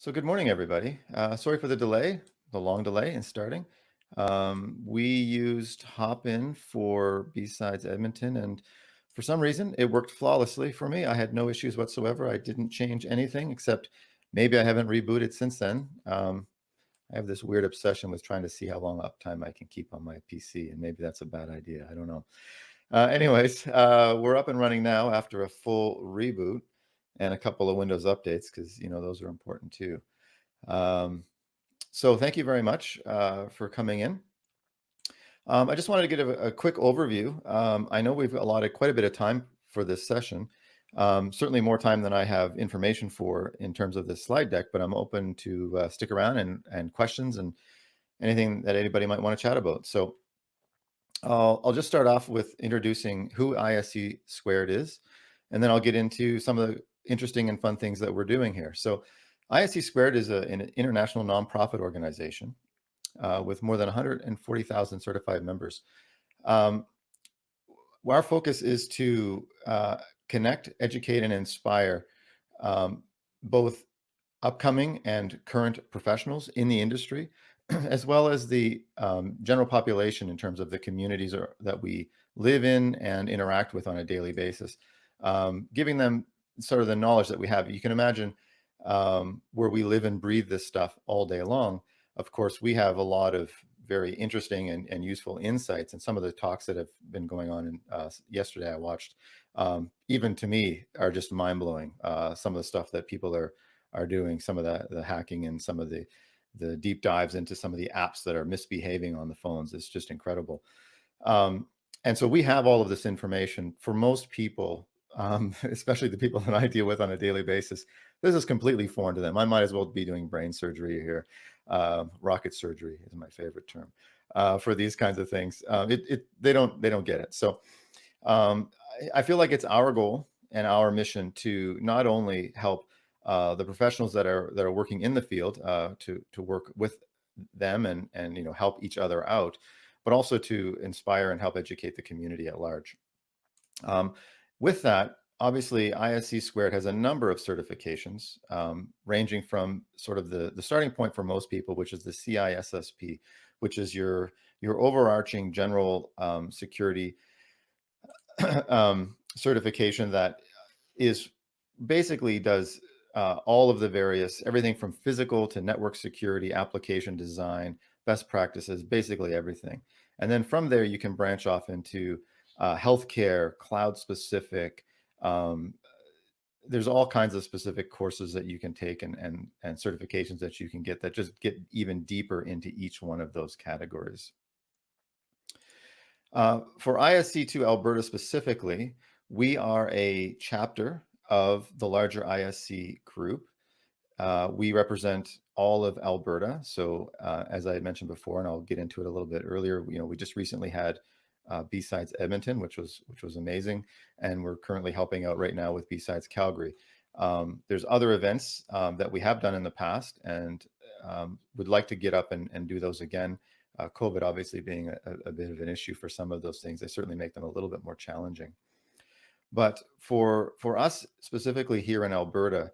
So good morning, everybody. Sorry for the delay, the long delay in starting. We used Hopin for B-Sides Edmonton, and for some reason, it worked flawlessly for me. I had no issues whatsoever. I didn't change anything, except maybe I haven't rebooted since then. I have this weird obsession with trying to see how long uptime I can keep on my PC, and maybe that's a bad idea. I don't know. Anyways, we're up and running now after a full reboot and a couple of Windows updates because those are important too. Um, so thank you very much for coming in. I just wanted to give a quick overview. I know we've allotted quite a bit of time for this session, certainly more time than I have information for in terms of this slide deck, but I'm open to stick around and questions and anything that anybody might want to chat about. So I'll just start off with introducing who ISC Squared is, and then I'll get into some of the interesting and fun things that we're doing here. So ISC Squared is an international nonprofit organization with more than 140,000 certified members. Um, our focus is to connect, educate, and inspire um, both upcoming and current professionals in the industry, as well as the general population in terms of the communities that we live in and interact with on a daily basis, giving them sort of the knowledge that we have. You can imagine where we live and breathe this stuff all day long. Of course, we have a lot of very interesting and useful insights, and some of the talks that have been going on. Yesterday, I watched, even to me, are just mind blowing. Some of the stuff that people are doing, some of the hacking and some of the deep dives into some of the apps that are misbehaving on the phones. It's just incredible. And so we have all of this information. For most people, especially the people that I deal with on a daily basis, this is completely foreign to them. I might as well be doing brain surgery here. Rocket surgery is my favorite term for these kinds of things. They don't get it. So I feel like it's our goal and our mission to not only help the professionals that are working in the field to work with them and help each other out, but also to inspire and help educate the community at large. With that, obviously, ISC Squared has a number of certifications, ranging from sort of the starting point for most people, which is the CISSP, which is your overarching general security certification that is basically does all of the various, everything from physical to network security, application design, best practices, basically everything. And then from there, you can branch off into healthcare, cloud specific. Um, there's all kinds of specific courses that you can take and certifications that you can get that just get even deeper into each one of those categories. For ISC2 Alberta specifically, we are a chapter of the larger ISC group. We represent all of Alberta. So as I had mentioned before, and I'll get into it a little bit earlier, we just recently had B-Sides Edmonton, which was amazing, and we're currently helping out right now with B-Sides Calgary. There's other events that we have done in the past, and would like to get up and do those again. COVID obviously being a bit of an issue for some of those things, they certainly make them a little bit more challenging. But for us specifically here in Alberta,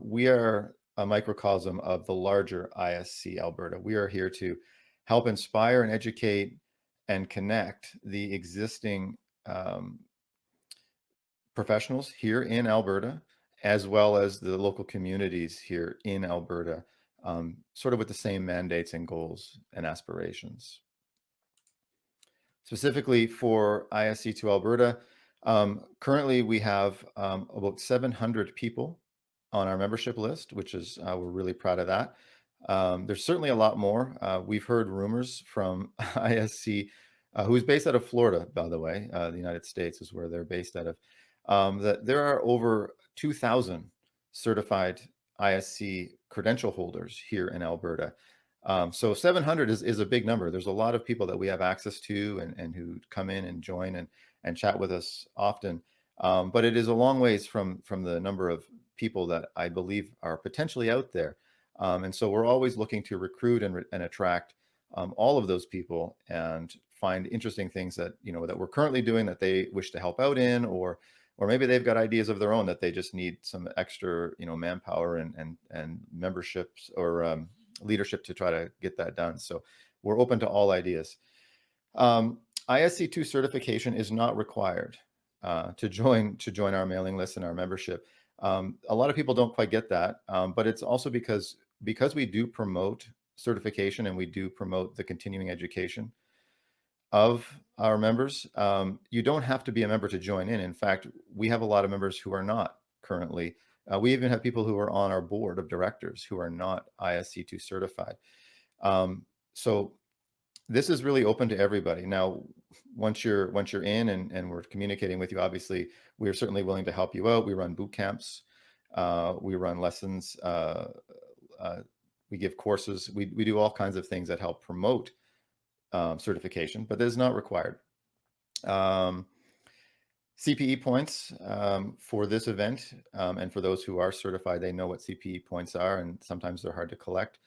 we are a microcosm of the larger ISC Alberta. We are here to help inspire and educate and connect the existing professionals here in Alberta, as well as the local communities here in Alberta, sort of with the same mandates and goals and aspirations. Specifically for ISC2 Alberta, currently we have about 700 people on our membership list, which is, we're really proud of that. There's certainly a lot more. We've heard rumors from ISC, who is based out of Florida, by the way. The United States is where they're based out of. That there are over 2,000 certified ISC credential holders here in Alberta. So 700 is a big number. There's a lot of people that we have access to and who come in and join and chat with us often. But it is a long ways from the number of people that I believe are potentially out there. And so we're always looking to recruit and attract all of those people and find interesting things that that we're currently doing that they wish to help out in, or or maybe they've got ideas of their own that they just need some extra, manpower and memberships or leadership to try to get that done. So we're open to all ideas. ISC2 certification is not required to join our mailing list and our membership. A lot of people don't quite get that, but it's also because we do promote certification and we do promote the continuing education of our members. You don't have to be a member to join in. In fact, we have a lot of members who are not currently. We even have people who are on our board of directors who are not ISC2 certified. So this is really open to everybody. Now, once you're in and we're communicating with you, obviously, we are certainly willing to help you out. We run boot camps. We run lessons. We give courses. We do all kinds of things that help promote certification, but that is not required. CPE points for this event, and for those who are certified, they know what CPE points are, and sometimes they're hard to collect.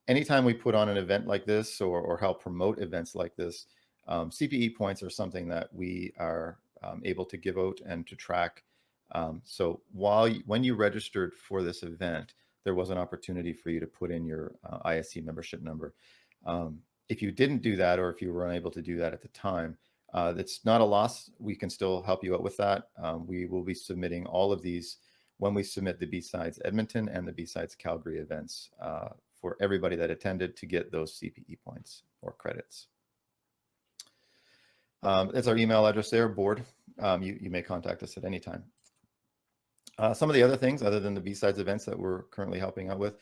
Anytime we put on an event like this or help promote events like this, CPE points are something that we are able to give out and to track. So when you registered for this event, there was an opportunity for you to put in your ISC membership number. If you didn't do that, or if you were unable to do that at the time, that's not a loss. We can still help you out with that. We will be submitting all of these when we submit the B-Sides Edmonton and the B-Sides Calgary events for everybody that attended to get those CPE points or credits. That's our email address there, board. You may contact us at any time. Some of the other things, other than the B-Sides events that we're currently helping out with,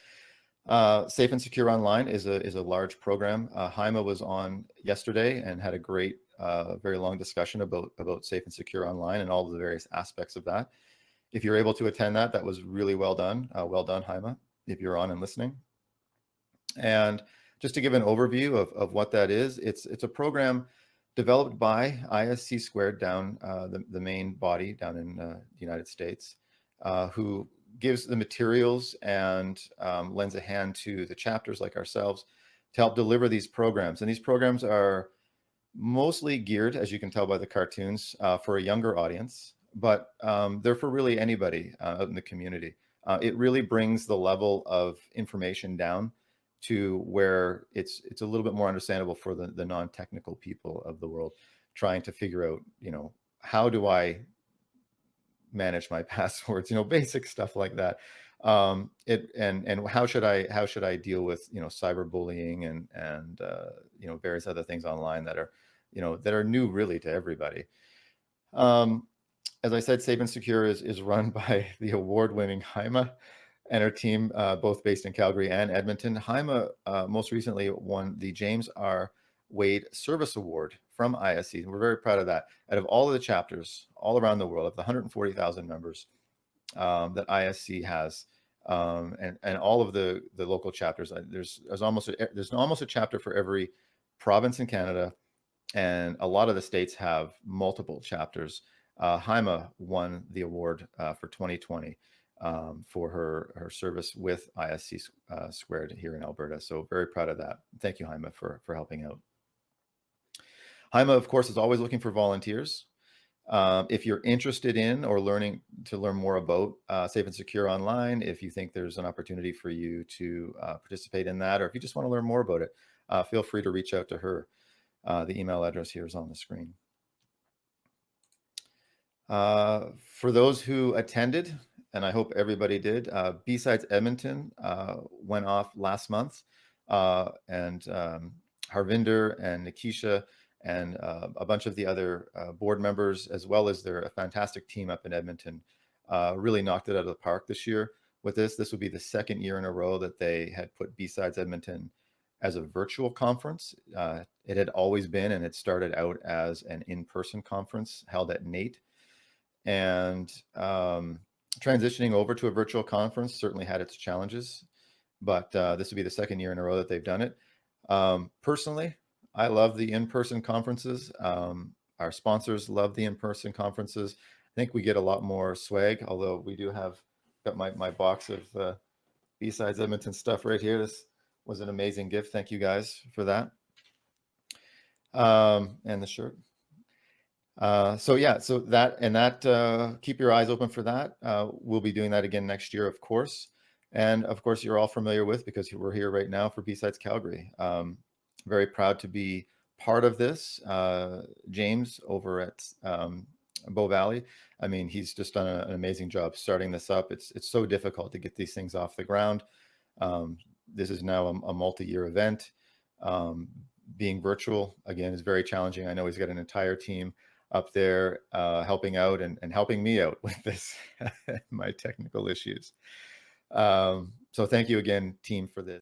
Safe and Secure Online is a large program. Jaime was on yesterday and had a great, very long discussion about Safe and Secure Online and all of the various aspects of that. If you're able to attend that, that was really well done. Well done, Jaime, if you're on and listening. And just to give an overview of what that is, it's a program developed by Ise Squared down the main body down in the United States, who gives the materials and lends a hand to the chapters like ourselves to help deliver these programs. And these programs are mostly geared, as you can tell by the cartoons, for a younger audience, but they're for really anybody out in the community. It really brings the level of information down to where it's a little bit more understandable for the non-technical people of the world, trying to figure out, how do I manage my passwords, basic stuff like that. And how should I deal with, cyberbullying and various other things online that are new really to everybody. As I said, Safe and Secure is run by the award-winning Jaime and her team, both based in Calgary and Edmonton. Jaime most recently won the James R. Wade Service Award from ISC. We're very proud of that. Out of all of the chapters all around the world, of the 140,000 members that ISC has, and all of the local chapters, there's almost a chapter for every province in Canada, and a lot of the states have multiple chapters. Jaime won the award for 2020 for her service with ISC Squared here in Alberta. So very proud of that. Thank you, Jaime, for helping out. Jaime, of course, is always looking for volunteers. If you're interested in or learn more about Safe and Secure Online, if you think there's an opportunity for you to participate in that, or if you just want to learn more about it, feel free to reach out to her. The email address here is on the screen. For those who attended, and I hope everybody did, B-Sides Edmonton went off last month, and Harvinder and Nikisha and a bunch of the other board members, as well as a fantastic team up in Edmonton, really knocked it out of the park this year with this. This would be the second year in a row that they had put B-Sides Edmonton as a virtual conference. It had always been, and it started out as an in-person conference held at NATE. And transitioning over to a virtual conference certainly had its challenges, but this would be the second year in a row that they've done it. Personally, I love the in-person conferences. Our sponsors love the in-person conferences. I think we get a lot more swag, although we do got my box of B-Sides Edmonton stuff right here. This was an amazing gift. Thank you guys for that. And the shirt. So yeah, so that keep your eyes open for that. We'll be doing that again next year, of course. And of course, you're all familiar with because we're here right now for B-Sides Calgary. Very proud to be part of this. James over at Bow Valley. I mean, he's just done an amazing job starting this up. It's so difficult to get these things off the ground. This is now a multi-year event. Um, Being virtual again is very challenging. I know he's got an entire team up there helping out and helping me out with this, my technical issues. So thank you again, team, for this.